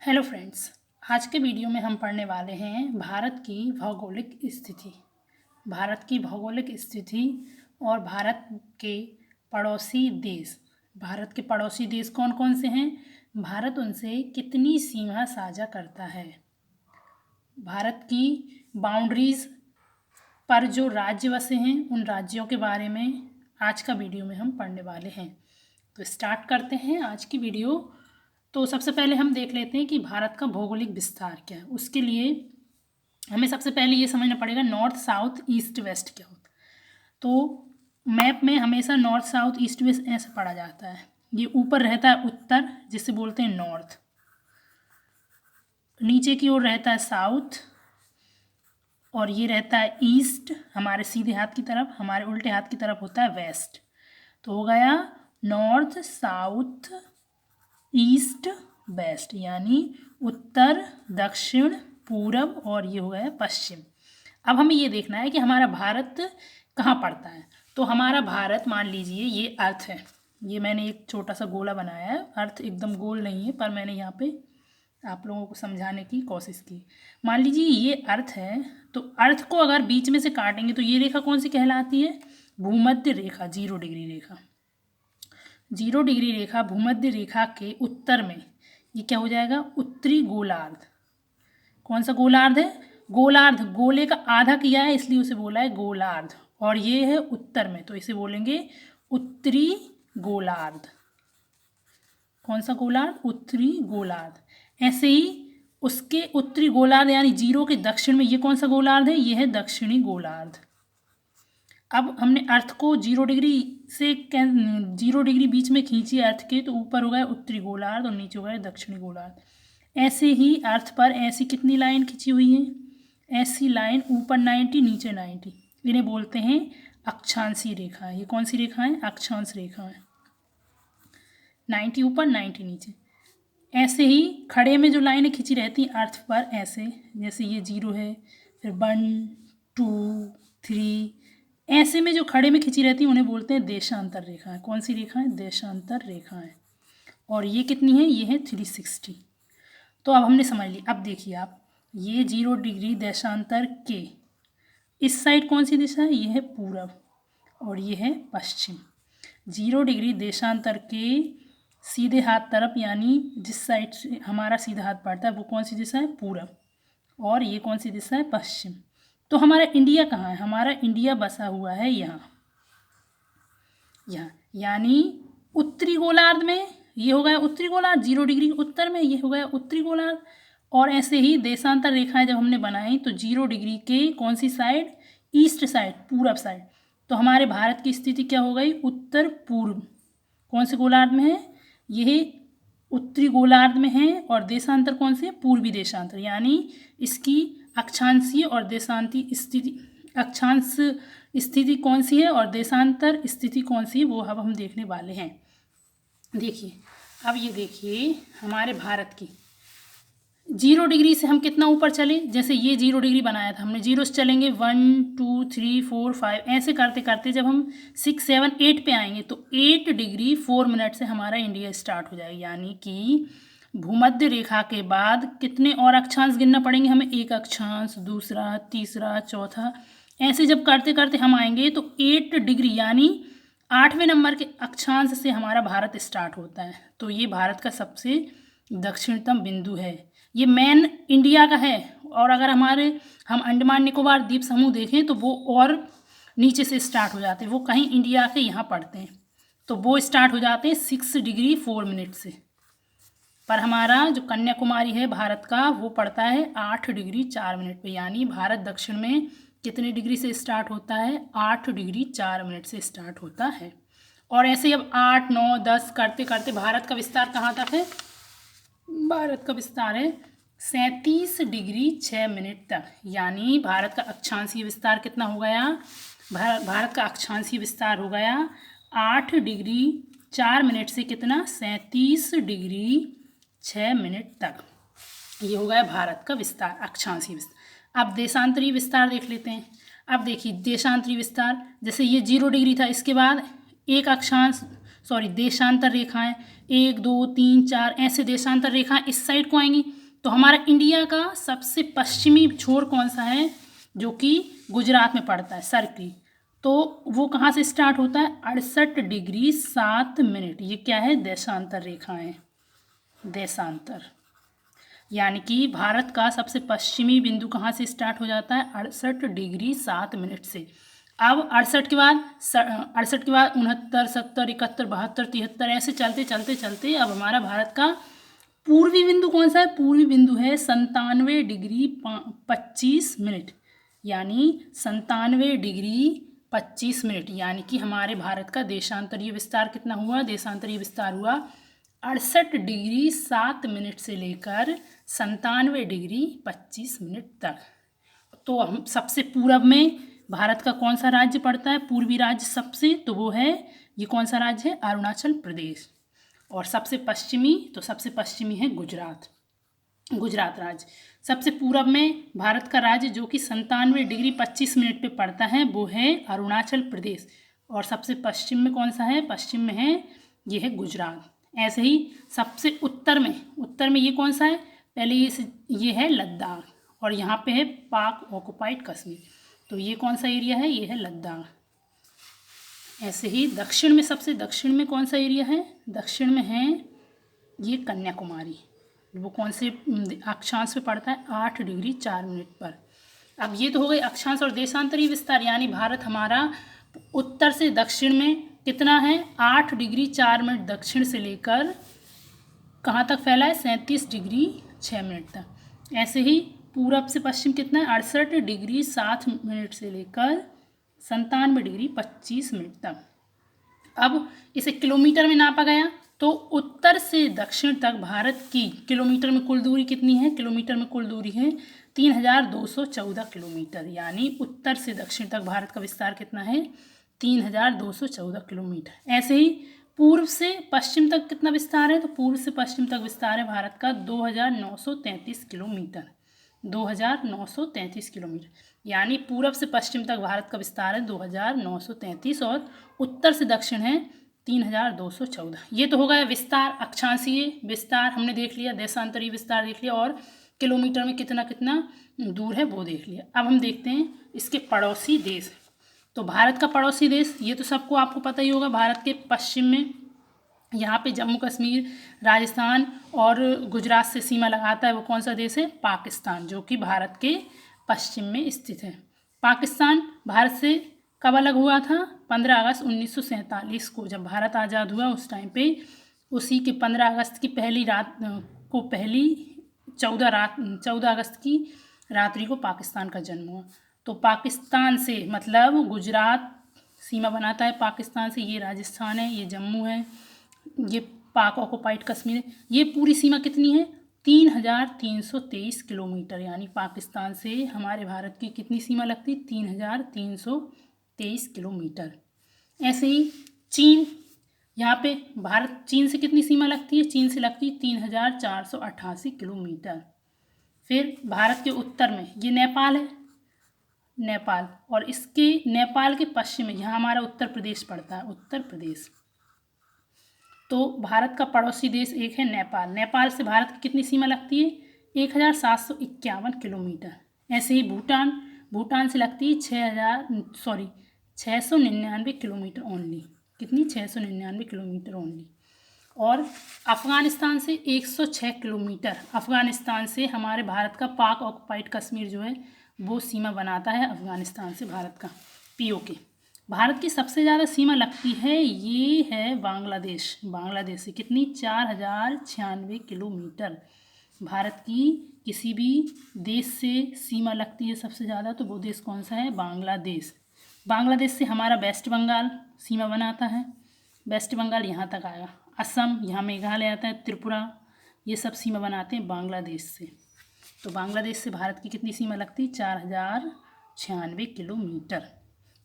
Hello friends. आज के video में हम पढ़ने वाले हैं भारत की भौगोलिक स्थिति। भारत की भौगोलिक स्थिति और भारत के पड़ोसी देश। भारत के पड़ोसी देश कौन कौन से हैं, भारत उनसे कितनी सीमा साझा करता है, भारत की बाउंड्रीज पर जो राज्य बसे हैं उन राज्यों के बारे में आज का वीडियो में हम पढ़ने वाले हैं। तो स्टार्ट करते हैं आज की वीडियो। तो सबसे पहले हम देख लेते हैं कि भारत का भौगोलिक विस्तार क्या है। उसके लिए हमें सबसे पहले ये समझना पड़ेगा नॉर्थ साउथ ईस्ट वेस्ट क्या होता है। तो मैप में हमेशा नॉर्थ साउथ ईस्ट वेस्ट ऐसे पढ़ा जाता है। ये ऊपर रहता है उत्तर जिसे बोलते हैं नॉर्थ, नीचे की ओर रहता है साउथ और ये रहता है ईस्ट हमारे सीधे हाथ की तरफ, हमारे उल्टे हाथ की तरफ होता है वेस्ट। तो हो गया नॉर्थ साउथ ईस्ट वेस्ट, यानी उत्तर दक्षिण पूरब और ये हो गया पश्चिम। अब हमें ये देखना है कि हमारा भारत कहाँ पड़ता है। तो हमारा भारत मान लीजिए ये अर्थ है, ये मैंने एक छोटा सा गोला बनाया है। अर्थ एकदम गोल नहीं है पर मैंने यहाँ पे आप लोगों को समझाने की कोशिश की। मान लीजिए ये अर्थ है, तो अर्थ को अगर बीच में से काटेंगे तो ये रेखा कौन सी कहलाती है, भूमध्य रेखा, 0 डिग्री रेखा। 0 डिग्री रेखा भूमध्य रेखा के उत्तर में ये क्या हो जाएगा, उत्तरी गोलार्ध। कौन सा गोलार्ध है, गोलार्ध, गोले का आधा किया है इसलिए उसे बोला है गोलार्ध, और ये है उत्तर में तो इसे बोलेंगे उत्तरी गोलार्ध। कौन सा गोलार्ध, उत्तरी गोलार्ध। ऐसे ही उसके उत्तरी गोलार्ध यानी 0 के दक्षिण में ये कौन सा गोलार्ध है, ये है दक्षिणी गोलार्ध। अब हमने अर्थ को 0 डिग्री से 0 डिग्री बीच में खींची अर्थ के, तो ऊपर हो गया उत्तरी गोलार्ध और नीचे हो गया दक्षिणी गोलार्ध। ऐसे ही अर्थ पर ऐसी कितनी लाइन खींची हुई है, ऐसी लाइन ऊपर 90 नीचे 90, इन्हें बोलते हैं अक्षांशीय रेखा। ये कौन सी रेखा है, अक्षांश रेखा है। 90 ऊपर 90 नीचे। ऐसे ही खड़े में जो लाइनें खींची रहती हैं अर्थ पर, ऐसे जैसे ये 0 है, फिर 1 2 3, ऐसे में जो खड़े में खींची रहती है उन्हें बोलते हैं देशांतर रेखाएं। कौन सी रेखाएं, देशांतर रेखाएं। और ये कितनी है, ये है 360। तो अब हमने समझ ली। अब देखिए आप, ये 0 डिग्री देशांतर के इस साइड कौन सी दिशा है, ये है पूरब और ये है पश्चिम। 0 डिग्री देशांतर के सीधे हाथ तरफ यानी जिस साइड से हमारा सीधा हाथ पड़ता है वो कौन सी दिशा है, पूरब, और ये कौन सी दिशा है, पश्चिम। तो हमारा इंडिया कहाँ है, हमारा इंडिया बसा हुआ है यहाँ, यानी उत्तरी गोलार्ध में। ये हो गया उत्तरी गोलार्ध, 0 डिग्री उत्तर में ये हो गया उत्तरी गोलार्ध। और ऐसे ही देशांतर रेखाएं जब हमने बनाई तो 0 डिग्री के कौन सी साइड, ईस्ट साइड, पूरब साइड। तो हमारे भारत की स्थिति क्या हो गई, उत्तर पूर्व। कौन से गोलार्ध में है, यह उत्तरी गोलार्ध में है। और देशांतर कौन से, पूर्वी देशांतर, यानी इसकी अक्षांशीय और देशांती स्थिति, अक्षांश स्थिति कौन सी है और देशांतर स्थिति कौन सी है वो अब हम देखने वाले हैं। देखिए अब ये देखिए हमारे भारत की 0 डिग्री से हम कितना ऊपर चले, जैसे ये 0 डिग्री बनाया था हमने, 0 से चलेंगे 1 2 3 4 5, ऐसे करते करते जब हम 6 7 8 पे आएंगे तो 8 डिग्री 4 मिनट से हमारा इंडिया स्टार्ट हो जाएगा। यानी कि भूमध्य रेखा के बाद कितने और अक्षांश गिनना पड़ेंगे हमें, एक अक्षांश, दूसरा, तीसरा, चौथा, ऐसे जब करते करते हम आएंगे तो 8 डिग्री यानी 8वें नंबर के अक्षांश से हमारा भारत स्टार्ट होता है। तो ये भारत का सबसे दक्षिणतम बिंदु है, ये मेन इंडिया का है। और अगर हम अंडमान निकोबार द्वीप समूह देखें तो वो और नीचे से स्टार्ट हो जाते हैं, वो कहीं इंडिया के यहाँ पड़ते हैं, तो वो स्टार्ट हो जाते हैं 6 डिग्री 4 मिनट से। पर हमारा जो कन्याकुमारी है भारत का वो पड़ता है 8 डिग्री 4 मिनट पे, यानी भारत दक्षिण में कितने डिग्री से स्टार्ट होता है, 8 डिग्री 4 मिनट से स्टार्ट होता है। और ऐसे अब 8 9 10 करते करते भारत का विस्तार कहाँ तक है, भारत का विस्तार है 37 डिग्री 6 मिनट तक। यानी भारत का अक्षांशीय विस्तार कितना हो गया, भारत का अक्षांशीय विस्तार हो गया 8 डिग्री 4 मिनट से कितना, 37 डिग्री 6 मिनट तक। ये हो गया भारत का विस्तार, अक्षांशीय विस्तार। अब देशांतरीय विस्तार देख लेते हैं। अब देखिए देशांतरीय विस्तार, जैसे ये 0 डिग्री था, इसके बाद एक अक्षांश सॉरी देशांतर रेखाएं, 1 2 3 4 ऐसे देशांतर रेखाएं इस साइड को आएंगी। तो हमारा इंडिया का सबसे पश्चिमी छोर कौन सा है, जो कि गुजरात में पड़ता है, सर्किल। तो वो कहाँ से स्टार्ट होता है, 68 डिग्री 7 मिनट। ये क्या है, देशांतर रेखाएं, देशांतर। यानी कि भारत का सबसे पश्चिमी बिंदु कहाँ से स्टार्ट हो जाता है, 68 डिग्री 7 मिनट से। अब 68 के बाद 69 70 71 72 73 ऐसे चलते चलते चलते अब हमारा भारत का पूर्वी बिंदु कौन सा है, पूर्वी बिंदु है 97 डिग्री 25 मिनट। यानी 97 डिग्री 25 मिनट, यानी कि हमारे भारत का देशांतरीय विस्तार कितना हुआ, देशांतरीय विस्तार हुआ 68 डिग्री 7 मिनट से लेकर 97 डिग्री 25 मिनट तक। तो हम सबसे पूरब में भारत का कौन सा राज्य पड़ता है, पूर्वी राज्य सबसे, तो वो है, ये कौन सा राज्य है, अरुणाचल प्रदेश। और सबसे पश्चिमी, तो सबसे पश्चिमी है गुजरात, गुजरात राज्य। सबसे पूरब में भारत का राज्य जो कि 97 डिग्री 25 मिनट पे पड़ता है वो है अरुणाचल प्रदेश। और सबसे पश्चिम में कौन सा है, पश्चिम में है, ये है गुजरात। ऐसे ही सबसे उत्तर में ये कौन सा है, पहले ये है लद्दाख, और यहाँ पे है पाक ऑक्युपाइड कश्मीर। तो ये कौन सा एरिया है, ये है लद्दाख। ऐसे ही दक्षिण में, सबसे दक्षिण में कौन सा एरिया है, दक्षिण में है ये कन्याकुमारी। वो कौन से अक्षांश पे पड़ता है, 8 डिग्री 4 मिनट पर। अब ये तो हो गई अक्षांश और देशांतरीय विस्तार, यानी भारत हमारा उत्तर से दक्षिण में कितना है, 8 डिग्री 4 मिनट दक्षिण से लेकर कहाँ तक फैला है, 37 डिग्री 6 मिनट तक। ऐसे ही पूरब से पश्चिम कितना है, 68 डिग्री 7 मिनट से लेकर 97 डिग्री 25 मिनट तक। अब इसे किलोमीटर में नापा गया, तो उत्तर से दक्षिण तक भारत की किलोमीटर में कुल दूरी कितनी है, किलोमीटर में कुल दूरी है 3214 किलोमीटर। यानी उत्तर से दक्षिण तक भारत का विस्तार कितना है, 3214 किलोमीटर। ऐसे ही पूर्व से पश्चिम तक कितना विस्तार है, तो पूर्व से पश्चिम तक विस्तार है भारत का 2933 किलोमीटर, 2933 किलोमीटर। यानी पूरब से पश्चिम तक भारत का विस्तार है 2933 और उत्तर से दक्षिण है 3214। ये तो हो गया विस्तार, अक्षांशीय विस्तार हमने देख लिया, देशांतरीय विस्तार देख लिया, और किलोमीटर में कितना कितना दूर है वो देख लिया। अब हम देखते हैं इसके पड़ोसी देश। तो भारत का पड़ोसी देश, ये तो सबको आपको पता ही होगा, भारत के पश्चिम में यहाँ पे जम्मू कश्मीर, राजस्थान और गुजरात से सीमा लगाता है, वो कौन सा देश है, पाकिस्तान, जो कि भारत के पश्चिम में स्थित है। पाकिस्तान भारत से कब अलग हुआ था, 15 अगस्त 1947 को, जब भारत आज़ाद हुआ उस टाइम पे, उसी के 15 अगस्त की पहली रात को, 14 अगस्त की रात्रि को पाकिस्तान का जन्म हुआ। तो पाकिस्तान से मतलब गुजरात सीमा बनाता है पाकिस्तान से, ये राजस्थान है, ये जम्मू है, ये पाक ऑक्युपाइड कश्मीर है। ये पूरी सीमा कितनी है, 3323 किलोमीटर। यानी पाकिस्तान से हमारे भारत की कितनी सीमा लगती है, 3323 किलोमीटर। ऐसे ही चीन, यहाँ पे भारत चीन से कितनी सीमा लगती है, चीन से लगती है 3488 किलोमीटर। फिर भारत के उत्तर में ये नेपाल है, नेपाल, और इसके नेपाल के पश्चिम में यहाँ हमारा उत्तर प्रदेश पड़ता है, उत्तर प्रदेश। तो भारत का पड़ोसी देश एक है नेपाल। नेपाल से भारत की कितनी सीमा लगती है, 1751 किलोमीटर। ऐसे ही भूटान, भूटान से लगती है 699 किलोमीटर ओनली। कितनी, 699 किलोमीटर ओनली। और अफ़गानिस्तान से 106 किलोमीटर। अफ़गानिस्तान से हमारे भारत का पाक ऑक्युपाइड कश्मीर जो है वो सीमा बनाता है अफ़गानिस्तान से भारत का, POK। भारत की सबसे ज़्यादा सीमा लगती है, ये है बांग्लादेश। बांग्लादेश से कितनी, 4096 किलोमीटर। भारत की किसी भी देश से सीमा लगती है सबसे ज़्यादा, तो वो देश कौन सा है, बांग्लादेश। बांग्लादेश से हमारा वेस्ट बंगाल सीमा बनाता है, वेस्ट बंगाल यहाँ तक आएगा, असम, यहाँ मेघालय आता है, त्रिपुरा, ये सब सीमा बनाते हैं बांग्लादेश से। तो बांग्लादेश से भारत की कितनी सीमा लगती है, 4096 किलोमीटर।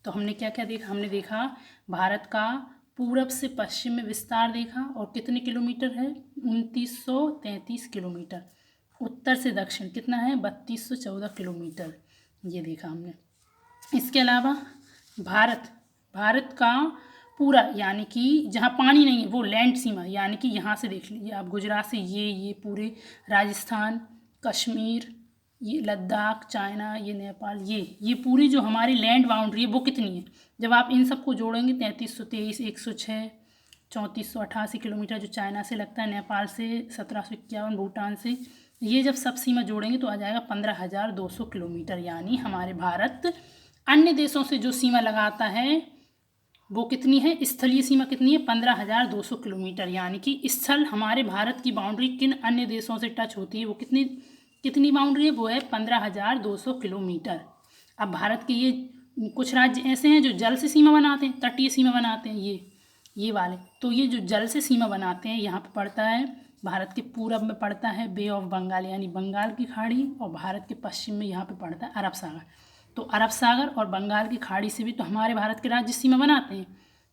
तो हमने क्या क्या देखा, हमने देखा भारत का पूरब से पश्चिम में विस्तार देखा, और कितने किलोमीटर है, 2933 किलोमीटर। उत्तर से दक्षिण कितना है, 3214 किलोमीटर, ये देखा हमने। इसके अलावा भारत का पूरा, यानी कि जहाँ पानी नहीं है वो लैंड सीमा, यानी कि यहाँ से देख लीजिए आप, गुजरात से ये पूरे राजस्थान, कश्मीर, ये लद्दाख, चाइना, ये नेपाल, ये पूरी जो हमारी लैंड बाउंड्री है वो कितनी है। जब आप इन सबको जोड़ेंगे 3323, 106, 3488 किलोमीटर जो चाइना से लगता है, नेपाल से 1751, भूटान से, ये जब सब सीमा जोड़ेंगे तो आ जाएगा 15,200 किलोमीटर। यानी हमारे भारत अन्य देशों से जो सीमा लगाता है वो कितनी है, स्थलीय सीमा कितनी है, 15,200 किलोमीटर। यानी कि स्थल हमारे भारत की बाउंड्री किन अन्य देशों से टच होती है, वो कितनी बाउंड्री है, वो है 15,200 किलोमीटर। अब भारत के ये कुछ राज्य ऐसे हैं जो जल से सीमा बनाते हैं, तटीय सीमा बनाते हैं, ये वाले। तो ये जो जल से सीमा बनाते हैं, यहाँ पे पड़ता है भारत के पूरब में पड़ता है बे ऑफ बंगाल यानी बंगाल की खाड़ी, और भारत के पश्चिम में यहाँ पे पड़ता है अरब सागर। तो अरब सागर और बंगाल की खाड़ी से भी तो हमारे भारत के राज्य सीमा बनाते हैं।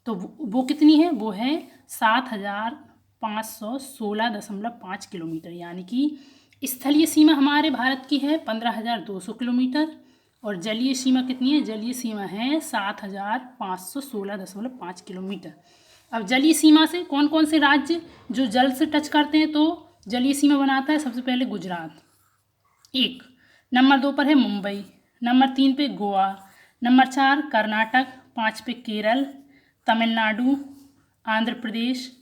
तो वो कितनी है, वो है 7,516.5 किलोमीटर। यानी कि स्थलीय सीमा हमारे भारत की है 15,200 किलोमीटर, और जलीय सीमा कितनी है, जलीय सीमा है 7,516.5 किलोमीटर। अब जलीय सीमा से कौन कौन से राज्य जो जल से टच करते हैं तो जलीय सीमा बनाता है, सबसे पहले गुजरात 1, नंबर 2 पर है मुंबई, नंबर 3 पे गोवा, नंबर 4 कर्नाटक, 5 पे केरल, तमिलनाडु, आंध्र प्रदेश,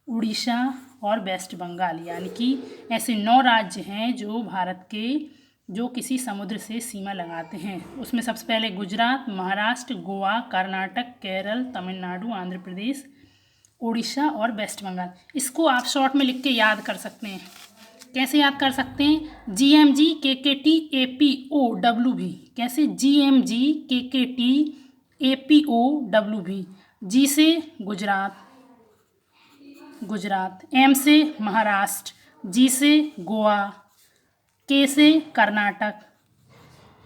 उड़ीसा और वेस्ट बंगाल। यानी कि ऐसे 9 राज्य हैं जो भारत के जो किसी समुद्र से सीमा लगाते हैं। उसमें सबसे पहले गुजरात, महाराष्ट्र, गोवा, कर्नाटक, केरल, तमिलनाडु, आंध्र प्रदेश, उड़ीसा और वेस्ट बंगाल। इसको आप शॉर्ट में लिख के याद कर सकते हैं। कैसे याद कर सकते हैं, GMG KKT APOWV। कैसे, GMG KKT APOWV। जी से गुजरात, M से महाराष्ट्र, G से गोवा, K से कर्नाटक,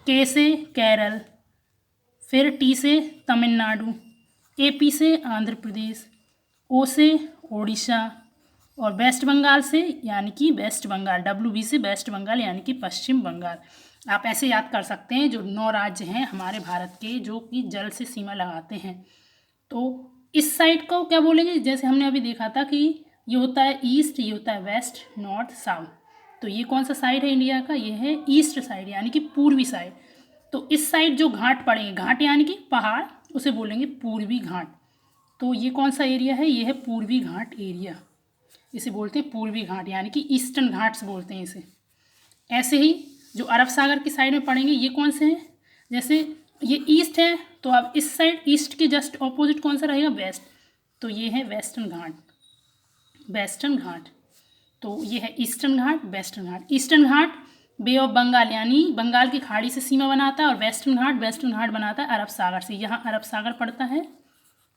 K से केरल, फिर T से तमिलनाडु, AP से आंध्र प्रदेश, O से ओडिशा, और वेस्ट बंगाल से यानी कि वेस्ट बंगाल, WB से वेस्ट बंगाल यानी कि पश्चिम बंगाल। आप ऐसे याद कर सकते हैं जो 9 राज्य हैं हमारे भारत के जो कि जल से सीमा लगाते हैं। तो इस साइड को क्या बोलेंगे, जैसे हमने अभी देखा था कि ये होता है ईस्ट, ये होता है वेस्ट, नॉर्थ, साउथ। तो ये कौन सा साइड है इंडिया का, ये है ईस्ट साइड यानी कि पूर्वी साइड। तो इस साइड जो घाट पड़ेंगे, घाट यानी कि पहाड़, उसे बोलेंगे पूर्वी घाट। तो ये कौन सा एरिया है, ये है पूर्वी घाट एरिया, इसे बोलते हैं पूर्वी घाट यानी कि ईस्टर्न घाट्स बोलते हैं इसे। ऐसे ही जो अरब सागर की साइड में पड़ेंगे ये कौन से हैं, जैसे ये ईस्ट है तो अब इस साइड ईस्ट के जस्ट ऑपोजिट कौन सा रहेगा, वेस्ट। तो ये है वेस्टर्न घाट, वेस्टर्न घाट। तो ये है Eastern Ghat, Western Ghat. Eastern Ghat bay of Bengal यानी बंगाल की खाड़ी से सीमा बनाता है, और वेस्टर्न घाट बनाता है अरब सागर से। यहाँ अरब सागर पड़ता है,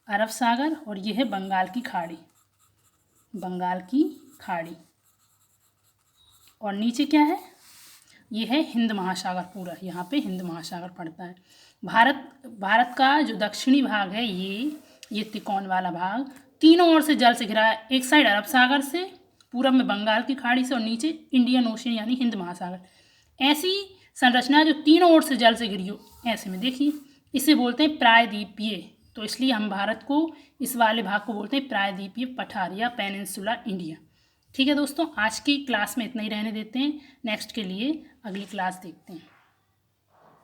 अरब सागर, और ये है बंगाल की खाड़ी, बंगाल की खाड़ी। और नीचे क्या है, ये है हिंद महासागर, पूरा यहाँ पे हिंद महासागर पड़ता है। भारत का जो दक्षिणी भाग है ये त्रिकोण वाला भाग तीनों ओर से जल से घिरा है। एक साइड अरब सागर से, पूरब में बंगाल की खाड़ी से, और नीचे इंडियन ओशन यानी हिंद महासागर। ऐसी संरचना जो तीनों ओर से जल से घिरी हो, ऐसे में देखिए, इसे बोलते हैं प्रायद्वीपीय। तो इसलिए हम भारत को इस वाले भाग को बोलते हैं प्रायद्वीपीय पठार या पेनिनसुला इंडिया। ठीक है दोस्तों, आज की क्लास में इतना ही रहने देते हैं, नेक्स्ट के लिए अगली क्लास देखते हैं।